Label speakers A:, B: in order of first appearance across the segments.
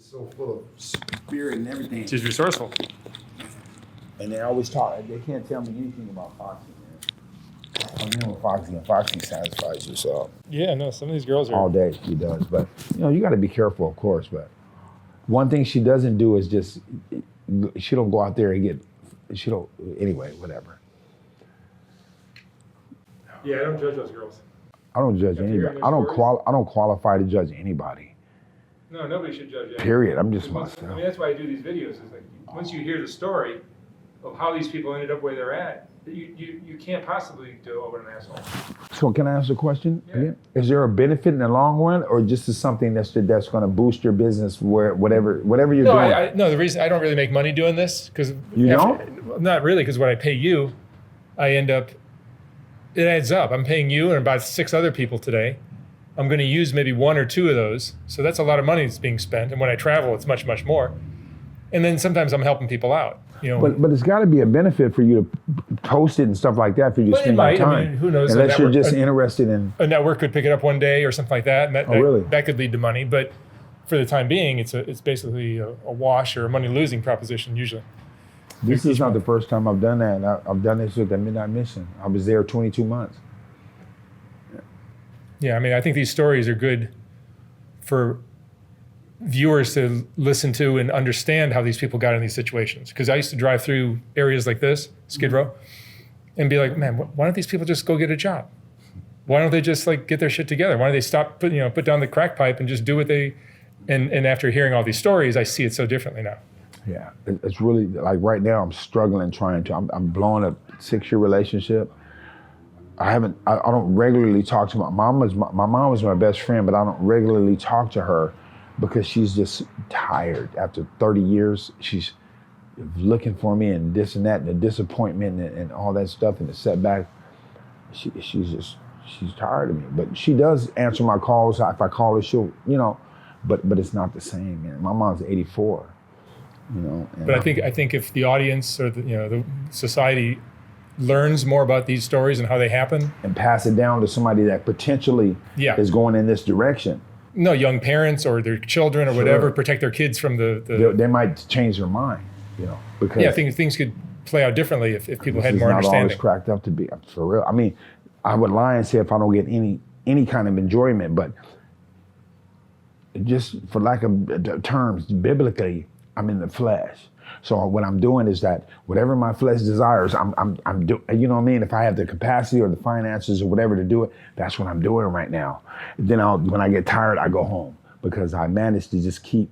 A: just so full of spirit and everything.
B: She's resourceful.
A: And they always talk. They can't tell me anything about Foxy, man. I'm dealing with Foxy, and Foxy satisfies yourself.
B: Yeah, no, some of these girls are...
A: All day, she does. But, you got to be careful, of course. But one thing she doesn't do is just, she don't go out there and anyway, whatever.
B: Yeah, I don't judge those girls.
A: I don't judge anybody. I don't qualify to judge anybody.
B: No, nobody should judge anybody.
A: Period. I'm just myself.
B: That's why I do these videos. Is like once you hear the story of how these people ended up where they're at, you can't possibly go over an asshole.
A: So can I ask a question again? Is there a benefit in the long run, or just is something that's going to boost your business, whatever you're doing?
B: No, the reason I don't really make money doing this because not really, because when I pay you, I end up. It adds up. I'm paying you and about 6 other people today. I'm going to use maybe 1 or 2 of those. So that's a lot of money that's being spent. And when I travel, it's much, much more. And then sometimes I'm helping people out.
A: But it's got to be a benefit for you to post it and stuff like that for you to spend your time.
B: I mean, who knows?
A: Unless you're just interested in...
B: A network could pick it up one day or something like that. And
A: really?
B: That could lead to money. But for the time being, it's basically a wash or a money-losing proposition usually.
A: This is not the first time I've done that. I've done this with the Midnight Mission. I was there 22 months.
B: Yeah, I mean, I think these stories are good for viewers to listen to and understand how these people got in these situations. Because I used to drive through areas like this, Skid Row, and be like, man, why don't these people just go get a job? Why don't they just get their shit together? Why don't they stop, put down the crack pipe and just do what they, and after hearing all these stories, I see it so differently now.
A: Yeah, it's really, like right now I'm struggling I'm blowing a 6-year relationship. I don't regularly talk to my mom was my best friend, but I don't regularly talk to her because she's just tired. After 30 years, she's looking for me and this and that and the disappointment and all that stuff and the setback. She's tired of me, but she does answer my calls. If I call her, she'll, but it's not the same, man. My mom's 84.
B: But I think if the audience or the society learns more about these stories and how they happen
A: and pass it down to somebody that potentially is going in this direction.
B: No, young parents or their children or whatever, protect their kids from
A: They might change their mind, because
B: I think things could play out differently if people had more understanding.
A: This is not always cracked up to be, for real. I mean, I would lie and say if I don't get any kind of enjoyment, but just for lack of terms, biblically, I'm in the flesh. So what I'm doing is that whatever my flesh desires, I'm doing, you know what I mean? If I have the capacity or the finances or whatever to do it, that's what I'm doing right now. Then when I get tired, I go home because I managed to just keep,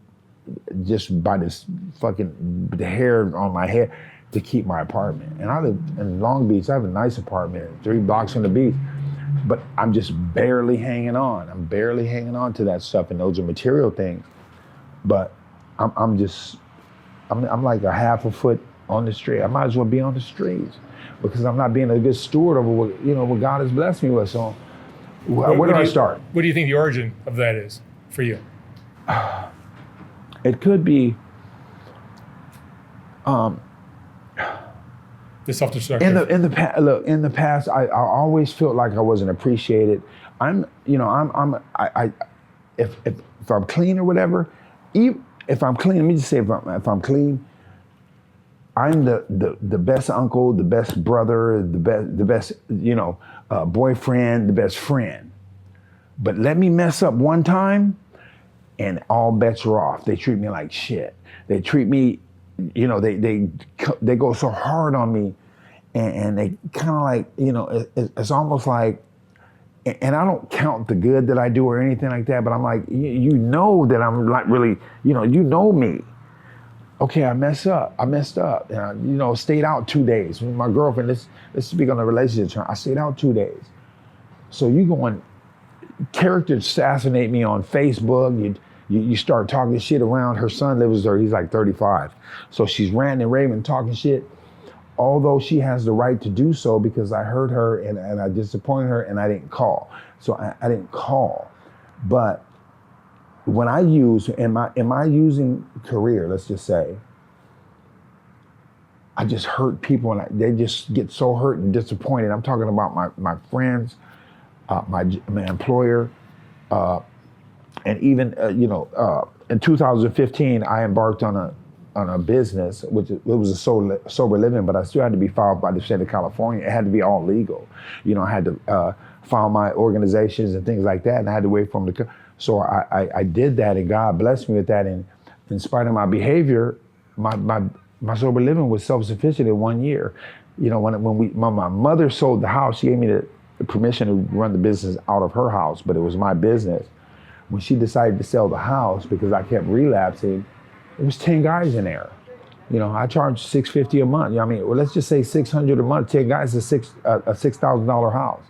A: just by this the hair on my head, to keep my apartment. And I live in Long Beach. I have a nice apartment, 3 blocks from the beach, but I'm just barely hanging on. I'm barely hanging on to that stuff, and those are material things. But I'm like a half a foot on the street. I might as well be on the streets because I'm not being a good steward over what God has blessed me with. So where do I start?
B: What do you think the origin of that is for you?
A: It could be
B: the self-destruction.
A: In the past, I always felt like I wasn't appreciated. If I'm clean or whatever, if I'm clean, let me just say, if I'm clean, I'm the best uncle, the best brother, the best boyfriend, the best friend. But let me mess up one time, and all bets are off. They treat me like shit. They treat me, they go so hard on me, and they kind of like, it's almost like. And I don't count the good that I do or anything like that, but I'm like, that I'm not really, you know me. Okay, I messed up. And I, stayed out 2 days. With my girlfriend, let's speak on the relationship term. I stayed out 2 days. So you go and character assassinate me on Facebook. You start talking shit around. Her son lives there. He's like 35. So she's ranting and raving, talking shit. Although she has the right to do so because I hurt her and I disappointed her and I didn't call. So I didn't call. But when I use, in my using career, let's just say, I just hurt people and they just get so hurt and disappointed. I'm talking about my friends, my employer, and even, in 2015, I embarked on a business, which it was a sober living, but I still had to be filed by the state of California. It had to be all legal. You know, I had to file my organizations and things like that, and I had to wait for them to come. So I did that, and God blessed me with that. And in spite of my behavior, my sober living was self-sufficient in 1 year. You know, when my mother sold the house, she gave me the permission to run the business out of her house, but it was my business. When she decided to sell the house because I kept relapsing, it was 10 guys in there. You know, I charged $650 a month. You know what I mean? Well, let's just say $600 a month. 10 guys is a $6,000 house.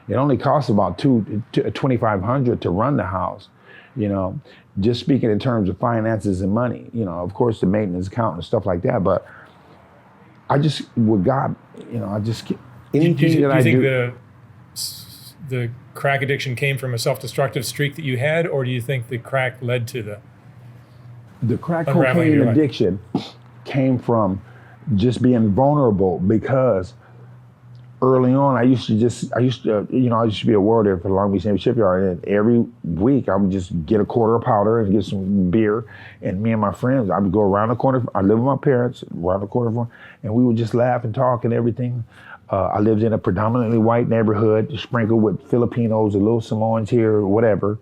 A: It only costs about $2,500 to run the house. You know, just speaking in terms of finances and money. You know, of course, the maintenance account and stuff like that. But I just, with God, you know, I just anything that I do.
B: Do you think the crack addiction came from a self-destructive streak that you had, or do you think the crack led to
A: the crack
B: unraveling
A: cocaine
B: your life?
A: addiction came from just being vulnerable, because early on I used to be a welder for the Long Beach Navy Shipyard, and every week I would just get a quarter of powder and get some beer, and me and my friends, I would go around the corner. I lived with my parents around the corner, and we would just laugh and talk and everything. I lived in a predominantly white neighborhood, sprinkled with Filipinos, a little Samoans here, whatever.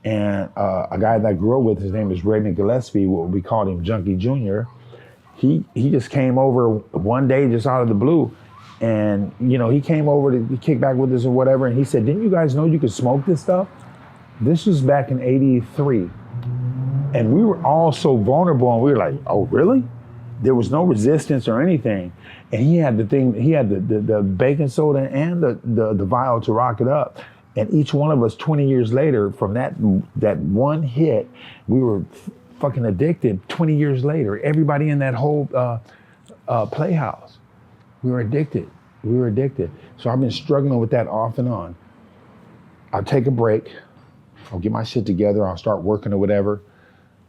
A: And a guy that I grew up with, his name is Redney Gillespie, what we called him Junkie Jr. He just came over one day just out of the blue. And, you know, he came over to kick back with us or whatever. And he said, didn't you guys know you could smoke this stuff? This was back in '83. And we were all so vulnerable, and we were like, oh, really? There was no resistance or anything. And he had the baking soda and the vial to rock it up. And each one of us 20 years later, from that one hit, we were fucking addicted 20 years later. Everybody in that whole playhouse, we were addicted. So I've been struggling with that off and on. I'll take a break. I'll get my shit together. I'll start working or whatever.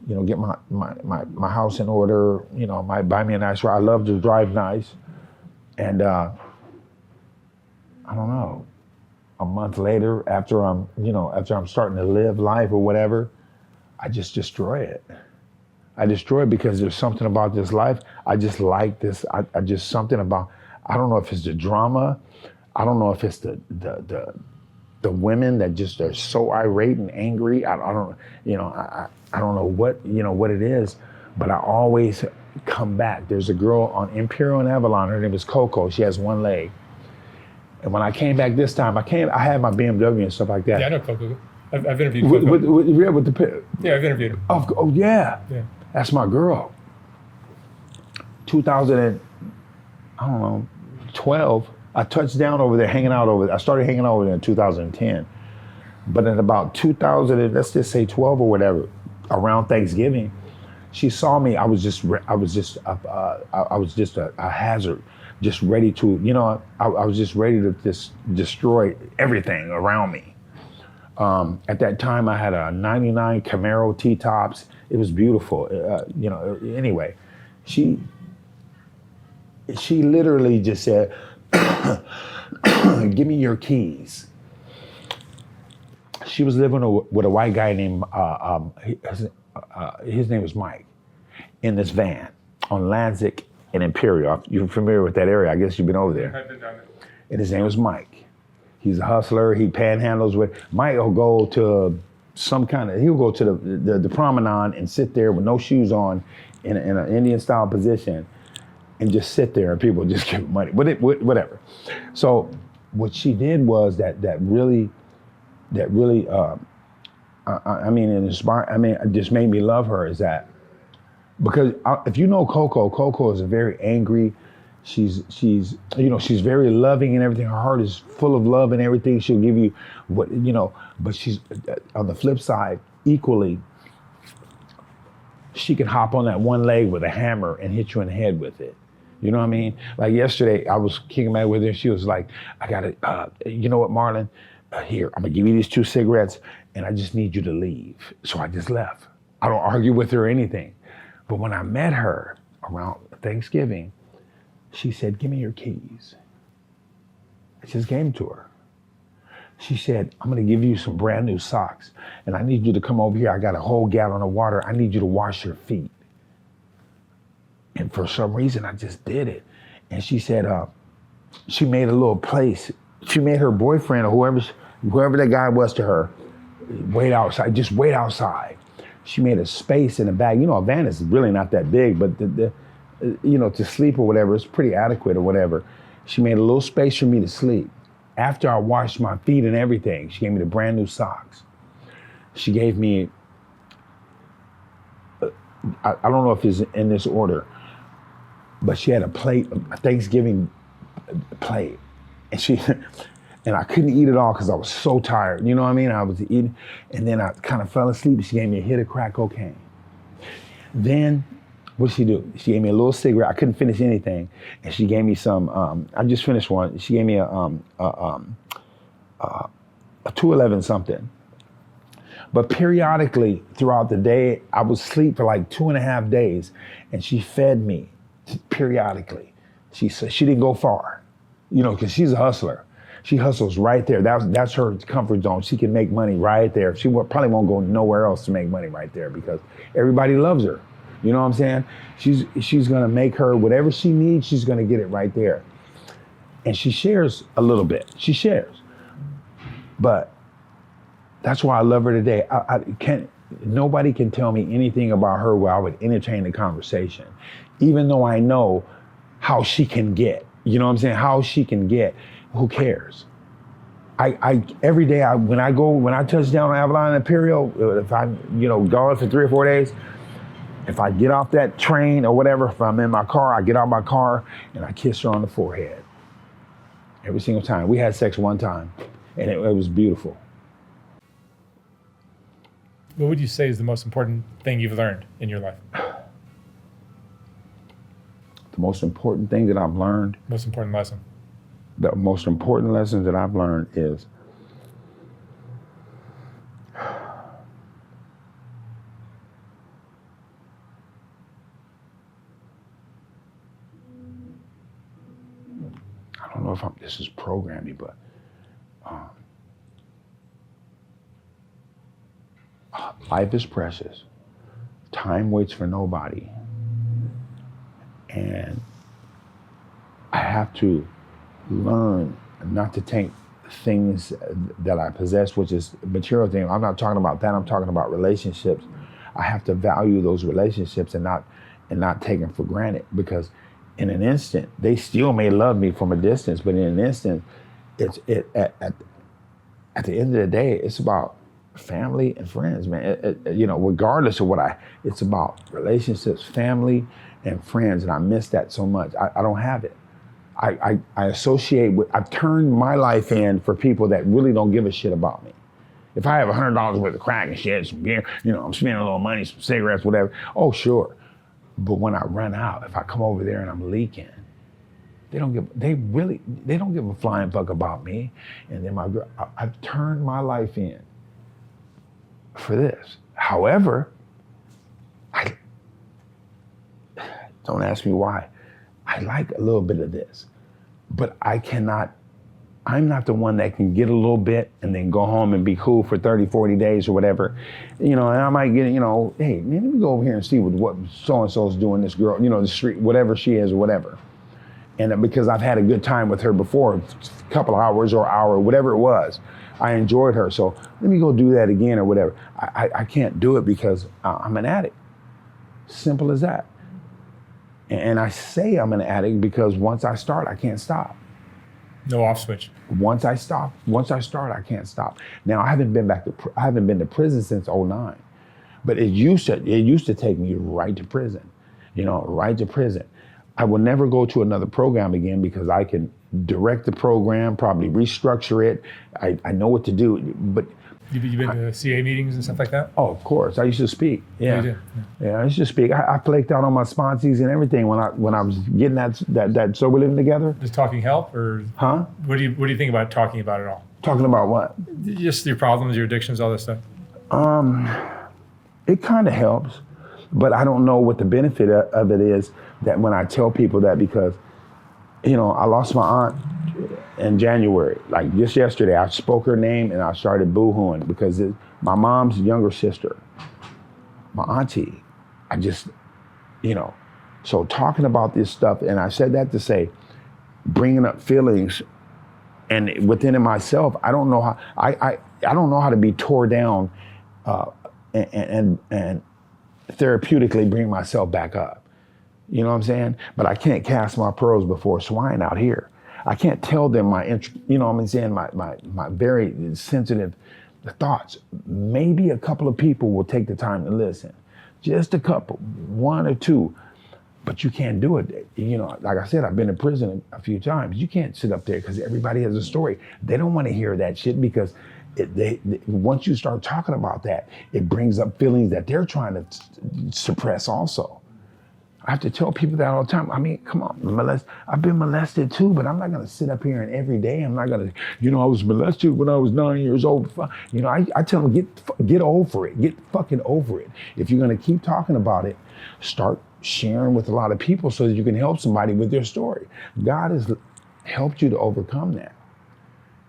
A: You know, get my house in order. You know, might buy me a nice ride. I love to drive nice. And I don't know, a month later, after I'm starting to live life or whatever, I just destroy it. I destroy it because there's something about this life. I just like this. I just something about, I don't know if it's the drama. I don't know if it's the women that just are so irate and angry. I don't know what it is, but I always come back. There's a girl on Imperial and Avalon. Her name is Coco. She has one leg. And when I came back this time, I had my BMW and stuff like that.
B: Yeah, I know Coco. I've interviewed Coco. Yeah, I've interviewed her.
A: Oh yeah. That's my girl. 2012, I touched down over there, I started hanging out over there in 2010. But in about 2000, let's just say 12 or whatever, around Thanksgiving, she saw me. I was just a hazard, just ready to, I was just ready to just destroy everything around me. At that time, I had a '99 Camaro T-tops. It was beautiful. Anyway, she literally just said, "Give me your keys." She was living with a white guy named his name was Mike, in this van on Lansic and Imperial. You're familiar with that area. I guess you've been over there.
B: I've been down there.
A: And his name was Mike. He's a hustler. He panhandles with. Mike will go to he'll go to the promenade and sit there with no shoes on in an Indian style position and just sit there, and people just give him money, whatever. So what she did was that really it just made me love her, is that because if you know Coco is a very angry, she's very loving and everything. Her heart is full of love and everything. She'll give you but she's on the flip side, equally, she can hop on that one leg with a hammer and hit you in the head with it. You know what I mean? Like yesterday, I was kicking back with her. She was like, I got to, you know what, Marlon? Here, I'm going to give you these 2 cigarettes, and I just need you to leave. So I just left. I don't argue with her or anything. But when I met her around Thanksgiving, she said, give me your keys. I just gave them to her. She said, I'm gonna give you some brand new socks and I need you to come over here. I got a whole gallon of water. I need you to wash your feet. And for some reason, I just did it. And she said, she made a little place. She made her boyfriend or whoever that guy was to her, wait outside, just wait outside. She made a space in the bag. You know, a van is really not that big, but to sleep or whatever, it's pretty adequate or whatever. She made a little space for me to sleep. After I washed my feet and everything, she gave me the brand new socks. She gave me, I don't know if it's in this order, but she had a plate, a Thanksgiving plate. And I couldn't eat it all because I was so tired. You know what I mean? I was eating, and then I kind of fell asleep. She gave me a hit of crack cocaine. Then, what did she do? She gave me a little cigarette. I couldn't finish anything. And she gave me some, I just finished one. She gave me a 211 something. But periodically throughout the day, I would sleep for like 2.5 days, and she fed me periodically. She said she didn't go far, because she's a hustler. She hustles right there. That's her comfort zone. She can make money right there. She probably won't go nowhere else to make money right there because everybody loves her. You know what I'm saying? She's gonna make her whatever she needs. She's gonna get it right there. And she shares a little bit. She shares, but that's why I love her today. Nobody can tell me anything about her where I would entertain the conversation, even though I know how she can get. You know what I'm saying? How she can get. Who cares? I every day when I touch down on Avalon and Imperial, if I'm gone for 3 or 4 days, if I get off that train or whatever, if I'm in my car, I get out my car and I kiss her on the forehead. Every single time. We had sex one time and it was beautiful.
B: What would you say is the most important thing you've learned in your life?
A: The most important thing that I've learned.
B: Most important lesson.
A: The most important lessons that I've learned is I don't know if this is programming, but life is precious. Time waits for nobody. And I have to learn not to take things that I possess, which is material things. I'm not talking about that. I'm talking about relationships. I have to value those relationships and not take them for granted, because in an instant, they still may love me from a distance, but in an instant, at the end of the day, it's about family and friends, man. Regardless of it's about relationships, family and friends, and I miss that so much. I don't have it. I associate with, I've turned my life in for people that really don't give a shit about me. If I have $100 worth of crack and shit, some beer, I'm spending a little money, some cigarettes, whatever. Oh, sure. But when I run out, if I come over there and I'm leaking, they don't give a flying fuck about me. And then my girl, I've turned my life in for this. However, don't ask me why. I like a little bit of this, but I'm not the one that can get a little bit and then go home and be cool for 30, 40 days or whatever. And I might get, hey, man, let me go over here and see what so-and-so's doing, this girl, the street, whatever she is or whatever. And because I've had a good time with her before, a couple of hours or hour, whatever it was, I enjoyed her. So let me go do that again or whatever. I can't do it because I'm an addict. Simple as that. And I say I'm an addict because once I start, I can't stop.
B: No off switch.
A: Once I start, I can't stop. Now I haven't been to prison since '09, but it used to take me right to prison, right to prison. I will never go to another program again because I can direct the program, probably restructure it. I know what to do, but.
B: You've been to CA meetings and stuff like that?
A: Oh, of course. I used to speak. Yeah.
B: You did?
A: Yeah, I used to speak. I flaked out on my sponsees and everything when I was getting that So We're Living Together.
B: Does talking help, or
A: huh?
B: What do you think about talking about it all?
A: Talking about what?
B: Just your problems, your addictions, all this stuff.
A: It kind of helps, but I don't know what the benefit of it is. That when I tell people that, because I lost my aunt in January. Like just yesterday, I spoke her name and I started boo-hooing because my mom's younger sister, my auntie, I just, so talking about this stuff, and I said that to say, bringing up feelings, and within myself, I don't know how, I don't know how to be tore down and therapeutically bring myself back up. You know what I'm saying? But I can't cast my pearls before swine out here. I can't tell them my very sensitive thoughts. Maybe a couple of people will take the time to listen. Just a couple, one or two. But you can't do it. Like I said, I've been in prison a few times. You can't sit up there because everybody has a story. They don't want to hear that shit because once you start talking about that, it brings up feelings that they're trying to suppress also. I have to tell people that all the time. I mean, come on, I've been molested too, but I'm not gonna sit up here and every day, I'm not gonna, I was molested when I was 9 years old. I tell them, get over it, get fucking over it. If you're gonna keep talking about it, start sharing with a lot of people so that you can help somebody with their story. God has helped you to overcome that.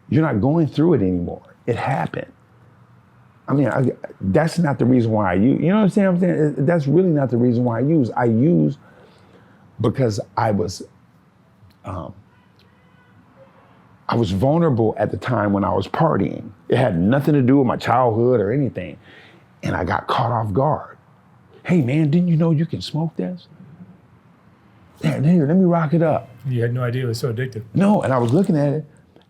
A: You're not going through it anymore. It happened. I mean, that's not the reason why I use. You know what I'm saying? That's really not the reason why I use. I use because I was vulnerable at the time when I was partying. It had nothing to do with my childhood or anything. And I got caught off guard. Hey man, didn't you know you can smoke this? Yeah, here, let me rock it up.
B: You had no idea it was so addictive.
A: No, and I was looking at it,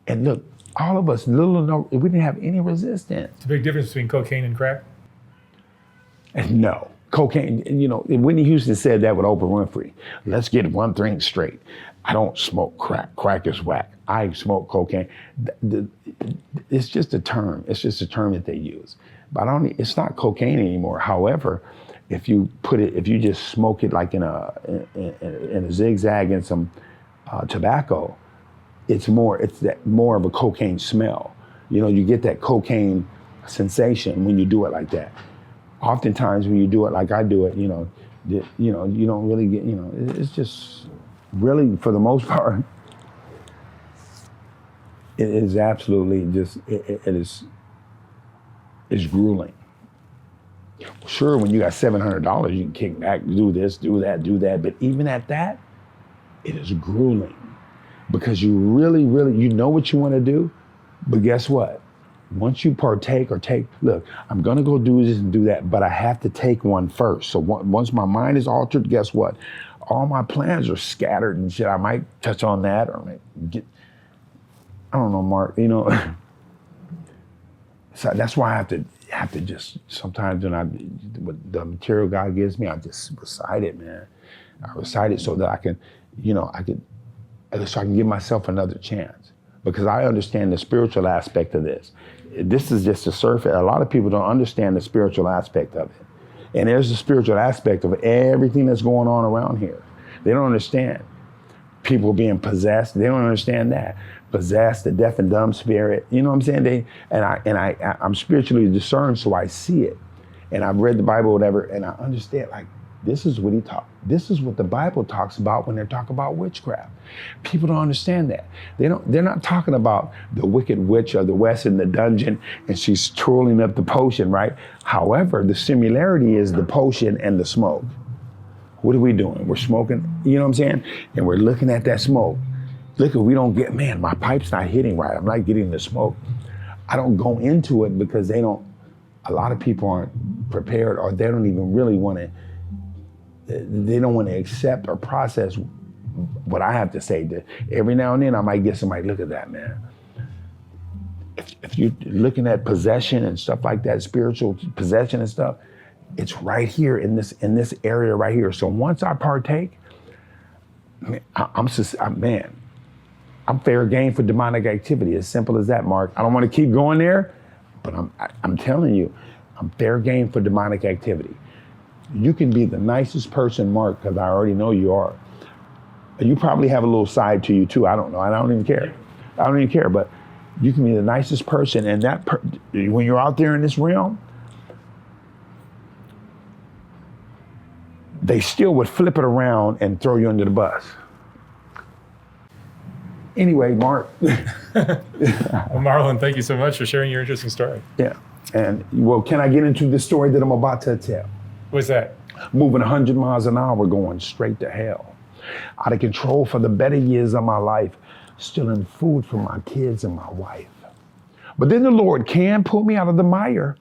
A: and look, all of us, little or no, we didn't have any resistance.
B: It's a big difference between cocaine and crack.
A: And no, cocaine, Whitney Houston said that with Oprah Winfrey. Let's get one thing straight. I don't smoke crack. Crack is whack. I smoke cocaine. It's just a term. It's just a term that they use. But it's not cocaine anymore. However, if you just smoke it like in a zigzag and some tobacco, it's more of a cocaine smell. You get that cocaine sensation when you do it like that. Oftentimes when you do it like I do it, you don't really get, it's just really, for the most part, it is absolutely just, it's grueling. Sure, when you got $700, you can kick back, do this, do that. But even at that, it is grueling because you really, you know what you want to do. But guess what? Once you partake look, I'm going to go do this and do that, but I have to take one first. So once my mind is altered, guess what? All my plans are scattered and shit. I might touch on that or I don't know, Mark, So that's why I have to just, sometimes with the material God gives me, I just recite it, man. I recite it so that I can, so I can give myself another chance, because I understand the spiritual aspect of this. This is just the surface. A lot of people don't understand the spiritual aspect of it. And there's the spiritual aspect of everything that's going on around here. They don't understand people being possessed. They don't understand that. Possessed, the deaf and dumb spirit. You know what I'm saying? I'm spiritually discerned, so I see it. And I've read the Bible, whatever, and I understand, like, this is what this is what the Bible talks about when they talk about witchcraft. People don't understand that. They're not talking about the wicked witch of the West in the dungeon and she's twirling up the potion, right? However, the similarity is the potion and the smoke. What are we doing? We're smoking, you know what I'm saying? And we're looking at that smoke. Look, if we don't get, man, my pipe's not hitting right. I'm not getting the smoke. I don't go into it because a lot of people aren't prepared, or they don't even really want to, they don't want to accept or process what I have to say. Every now and then I might get somebody, look at that, man. If you're looking at possession and stuff like that, spiritual possession and stuff, it's right here in this area right here. So once I partake, I'm fair game for demonic activity. As simple as that, Mark. I don't want to keep going there, but I'm telling you, I'm fair game for demonic activity. You can be the nicest person, Mark, because I already know you are. You probably have a little side to you too. I don't know. I don't even care. I don't even care. But you can be the nicest person, and when you're out there in this realm, they still would flip it around and throw you under the bus. Anyway, Mark.
B: Well, Marlon, thank you so much for sharing your interesting story.
A: Yeah. And well, can I get into the story that I'm about to tell?
B: What's that?
A: Moving 100 miles an hour, going straight to hell. Out of control for the better years of my life, stealing food from my kids and my wife. But then the Lord can pull me out of the mire,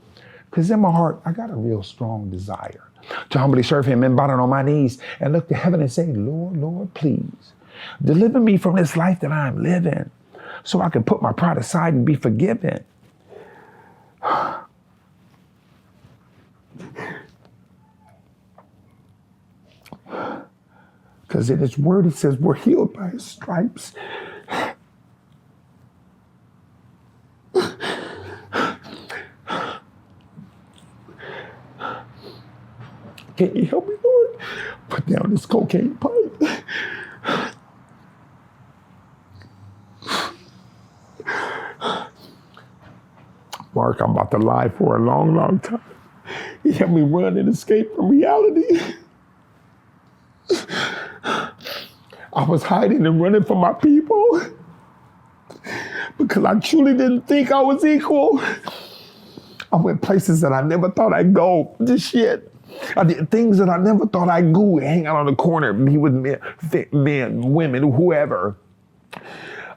A: because in my heart, I got a real strong desire to humbly serve him and bow down on my knees and look to heaven and say, Lord, Lord, please deliver me from this life that I'm living so I can put my pride aside and be forgiven. Because in his word, it says we're healed by his stripes. Can you help me, Lord? Put down this cocaine pipe. Mark, I'm about to lie for a long, long time. He helped me run and escape from reality. I was hiding and running from my people because I truly didn't think I was equal. I went places that I never thought I'd go. This shit. I did things that I never thought I'd go. Hang out on the corner, be with men, women, whoever.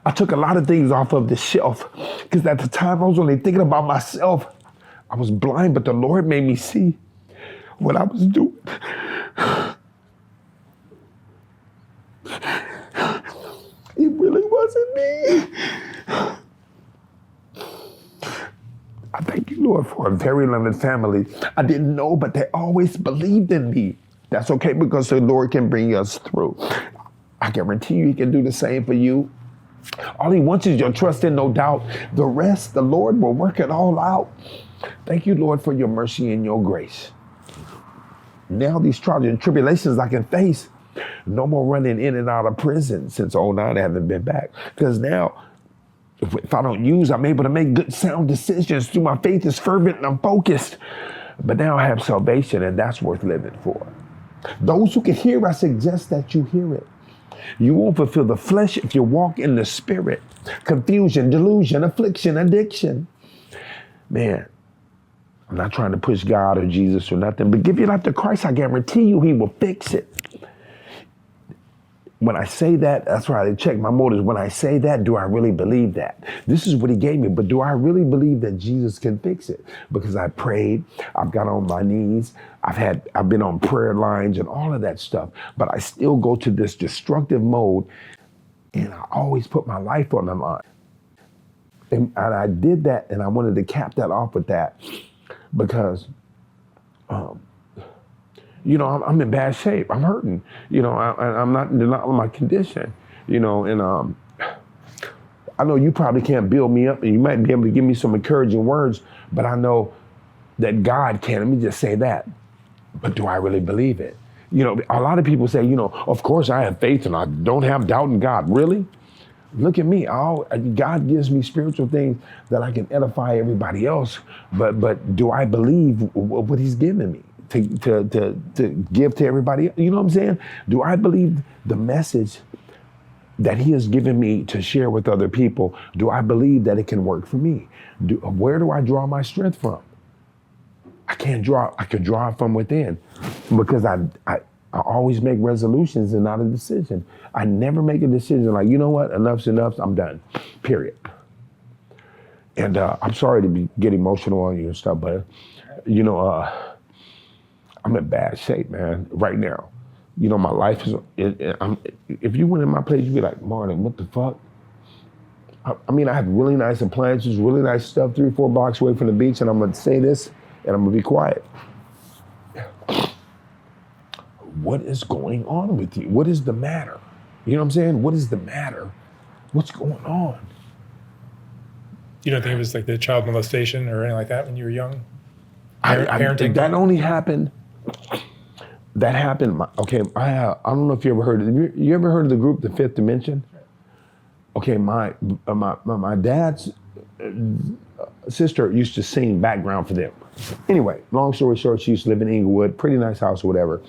A: I took a lot of things off of the shelf because at the time I was only thinking about myself. I was blind, but the Lord made me see what I was doing. It really wasn't me. I thank you, Lord, for a very loving family. I didn't know, but they always believed in me. That's okay because the Lord can bring us through. I guarantee you he can do the same for you. All he wants is your trust and no doubt. The rest, the Lord will work it all out. Thank you, Lord, for your mercy and your grace. Now these trials and tribulations I can face. No more running in and out of prison since '09. I haven't been back. Because now, if I don't use, I'm able to make good, sound decisions through my faith is fervent and I'm focused. But now I have salvation, and that's worth living for. Those who can hear, I suggest that you hear it. You won't fulfill the flesh if you walk in the spirit. Confusion, delusion, affliction, addiction. Man, I'm not trying to push God or Jesus or nothing, but give your life to Christ. I guarantee you he will fix it. When I say that, that's why I check my motives. When I say that, do I really believe that? This is what he gave me, but do I really believe that Jesus can fix it? Because I prayed, I've got on my knees, I've been on prayer lines and all of that stuff, but I still go to this destructive mode, and I always put my life on the line. And I did that, and I wanted to cap that off with that because, I'm in bad shape. I'm hurting. I'm not in denial of my condition. And I know you probably can't build me up, and you might be able to give me some encouraging words, but I know that God can. Let me just say that. But do I really believe it? A lot of people say, of course I have faith and I don't have doubt in God. Really? Look at me. God gives me spiritual things that I can edify everybody else. But do I believe what he's given me? To give to everybody. You know what I'm saying? Do I believe the message that he has given me to share with other people? Do I believe that it can work for me? Where do I draw my strength from? I can draw it from within because I always make resolutions and not a decision. I never make a decision like, you know what, enough's enough, I'm done, period. And I'm sorry to get emotional on you and stuff, but I'm in bad shape, man, right now. My life is, if you went in my place, you'd be like, Marlon, what the fuck? I have really nice appliances, really nice stuff 3-4 blocks away from the beach, and I'm gonna say this, and I'm gonna be quiet. What is going on with you? What is the matter? You know what I'm saying? What is the matter? What's going on?
B: You don't think it was like the child molestation or anything like that when you were young? Parenting?
A: That only happened. That happened. Okay, I don't know if you ever heard of. You ever heard of the group, The Fifth Dimension? Okay, my dad's sister used to sing background for them. Anyway, long story short, she used to live in Inglewood, pretty nice house or whatever.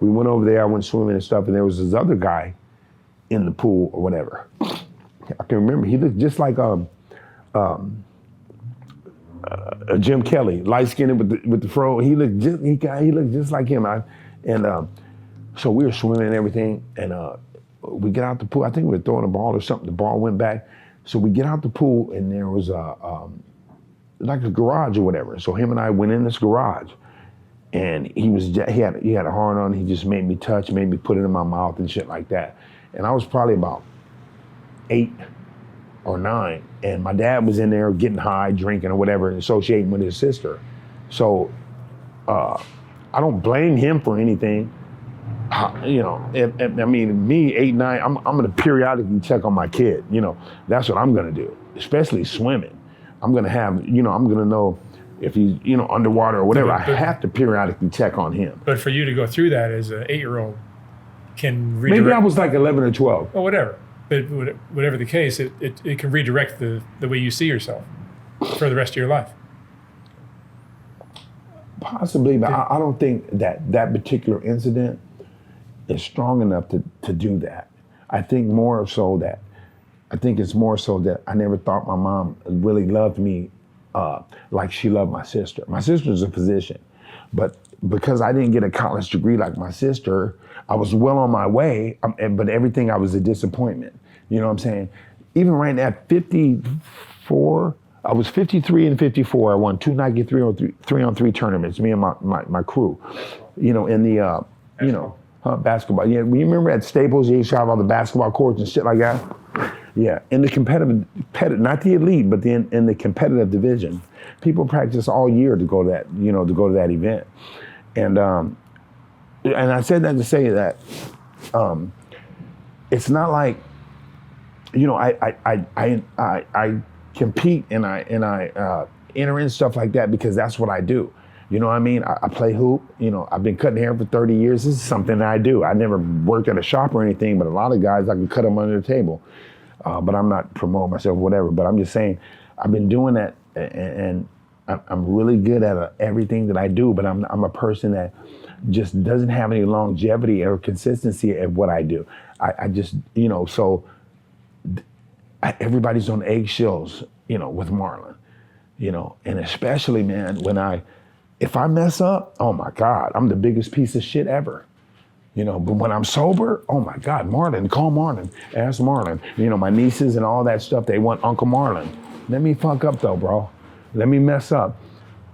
A: We went over there. I went swimming and stuff, and there was this other guy in the pool or whatever. I can remember. He looked just like Jim Kelly, light skinned with the fro. He looked just like him. So we were swimming and everything, and we get out the pool. I think we were throwing a ball or something. The ball went back. So we get out the pool, and there was like a garage or whatever. So him and I went in this garage, and he had a horn on. He just made me touch, made me put it in my mouth and shit like that. And I was probably about 8 or 9, and my dad was in there getting high, drinking or whatever, and associating with his sister. So I don't blame him for anything. You know, I mean, me, 8, 9, I'm gonna periodically check on my kid. You know, that's what I'm gonna do, especially swimming. I'm gonna have, you know, I'm gonna know if he's, you know, underwater or whatever. I have to periodically check on him.
B: But for you to go through that as an 8-year-old can redirect.
A: Maybe I was like 11 or 12.
B: Or whatever. But whatever the case, it can redirect the way you see yourself for the rest of your life.
A: Possibly, but I don't think that particular incident is strong enough to do that. I think it's more so that I never thought my mom really loved me like she loved my sister. My sister's a physician, but because I didn't get a college degree like my sister, I was well on my way, but everything I was a disappointment. You know what I'm saying? Even right now, at 54, I was 53 and 54. I won 2 Nike 3-on-3 tournaments, me and my crew. You know, in the, basketball. Yeah, you remember at Staples, you used to have all the basketball courts and shit like that? Yeah, in the competitive, not the elite, but in the competitive division, people practice all year to go to that, to go to that event. And I said that to say that it's not like, I compete and I enter in stuff like that because that's what I do. You know what I mean? I play hoop. I've been cutting hair for 30 years. This is something that I do. I never worked at a shop or anything, but a lot of guys, I can cut them under the table. But I'm not promoting myself, whatever. But I'm just saying, I've been doing that, and I'm really good at everything that I do. But I'm a person that just doesn't have any longevity or consistency at what I do. I just, so everybody's on eggshells, with Marlon, and especially, man, if I mess up, oh my God, I'm the biggest piece of shit ever. But when I'm sober, oh my God, Marlon, call Marlon, ask Marlon. My nieces and all that stuff, they want Uncle Marlon. Let me fuck up though, bro. Let me mess up.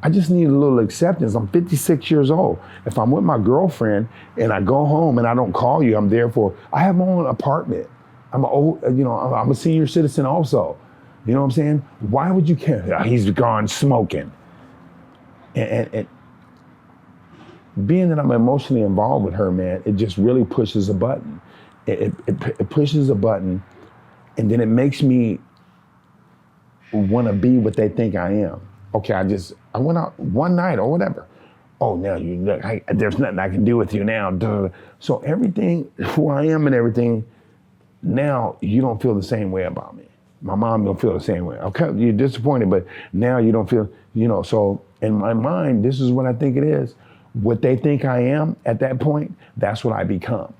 A: I just need a little acceptance. I'm 56 years old. If I'm with my girlfriend and I go home and I don't call you, I have my own apartment. I'm I'm a senior citizen also. You know what I'm saying? Why would you care? He's gone smoking. And being that I'm emotionally involved with her, man, it just really pushes a button. It pushes a button, and then it makes me want to be what they think I am. Okay, I went out one night or whatever. Oh, now you look, there's nothing I can do with you now. Duh. So everything, who I am and everything, now you don't feel the same way about me. My mom don't feel the same way. Okay, you're disappointed, but now you don't feel, so in my mind, this is what I think it is. What they think I am at that point, that's what I become.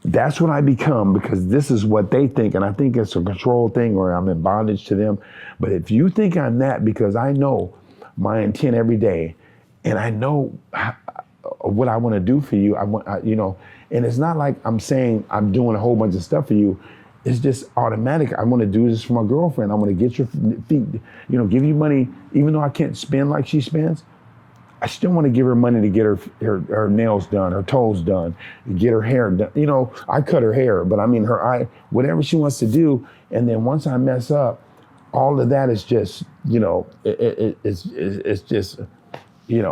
A: That's what I become because this is what they think, and I think it's a control thing or I'm in bondage to them. But if you think I'm that, because I know my intent every day, and I know what I want to do for you, and it's not like I'm saying I'm doing a whole bunch of stuff for you. It's just automatic. I want to do this for my girlfriend. I want to get your feet, give you money, even though I can't spend like she spends. I still want to give her money to get her nails done, her toes done, get her hair done. I cut her hair, but I mean her eye, whatever she wants to do. And then once I mess up, all of that is just, it's just, it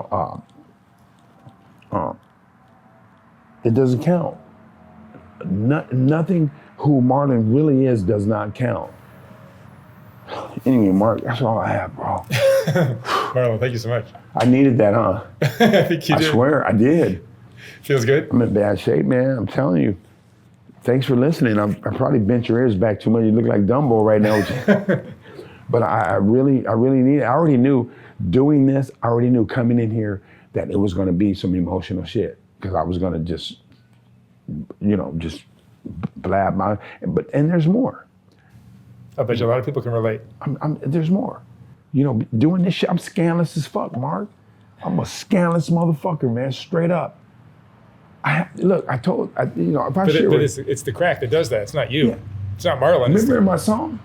A: doesn't count. Nothing who Marlon really is does not count. Anyway, Mark, that's all I have, bro.
B: Marlon, thank you so much.
A: I needed that, huh?
B: I think you did.
A: I swear, I did.
B: Feels good?
A: I'm in bad shape, man. I'm telling you. Thanks for listening. I probably bent your ears back too much. You look like Dumbo right now. But I really need it. I already knew doing this, I already knew coming in here that it was going to be some emotional shit because I was going to just blab my, and there's more.
B: I bet you a lot of people can relate.
A: There's more. You know, doing this shit, I'm scandalous as fuck, Mark. I'm a scandalous motherfucker, man, straight up. Look, I told, you know, if I share
B: But
A: it.
B: it's the crack that does that. It's not you.
A: Yeah.
B: It's not Marlon.
A: Remember in my song,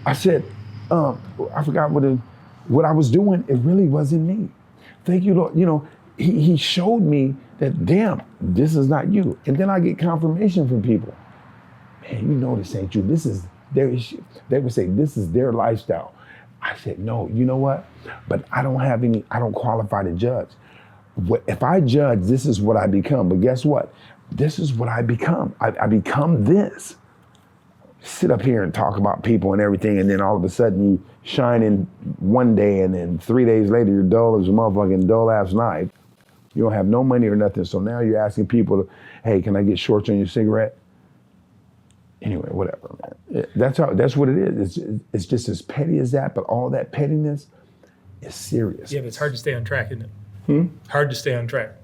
A: I said, I forgot what I was doing. It really wasn't me. Thank you, Lord. You know, he showed me that, damn, this is not you. And then I get confirmation from people. Man, you know this ain't you. This is they would say, this is their lifestyle. I said, no, you know what? But I don't qualify to judge. If I judge, this is what I become. But guess what? This is what I become. I become this. Sit up here and talk about people and everything, and then all of a sudden you shine in one day, and then 3 days later you're dull as a motherfucking dull ass knife. You don't have no money or nothing. So now you're asking people, hey, can I get shorts on your cigarette? Anyway, whatever, man. That's what it is. It's just as petty as that, but all that pettiness is serious.
B: Yeah, but it's hard to stay on track, isn't it? Hard to stay on track.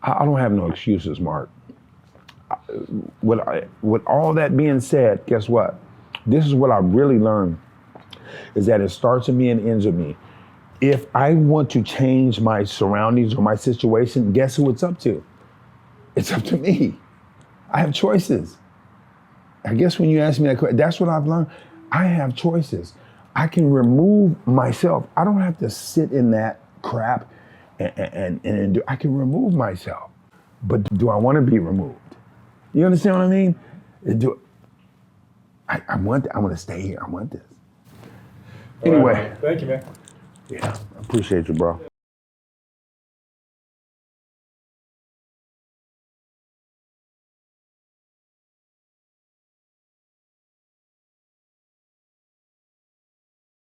A: I don't have no excuses, Mark. With all that being said, guess what? This is what I really learned, is that it starts with me and ends with me. If I want to change my surroundings or my situation, guess who it's up to? It's up to me. I have choices. I guess when you ask me that question, that's what I've learned. I have choices. I can remove myself. I don't have to sit in that crap and I can remove myself. But do I want to be removed? You understand what I mean? I want to stay here. I want this. Anyway.
B: Right, thank you, man.
A: Yeah, I appreciate you, bro.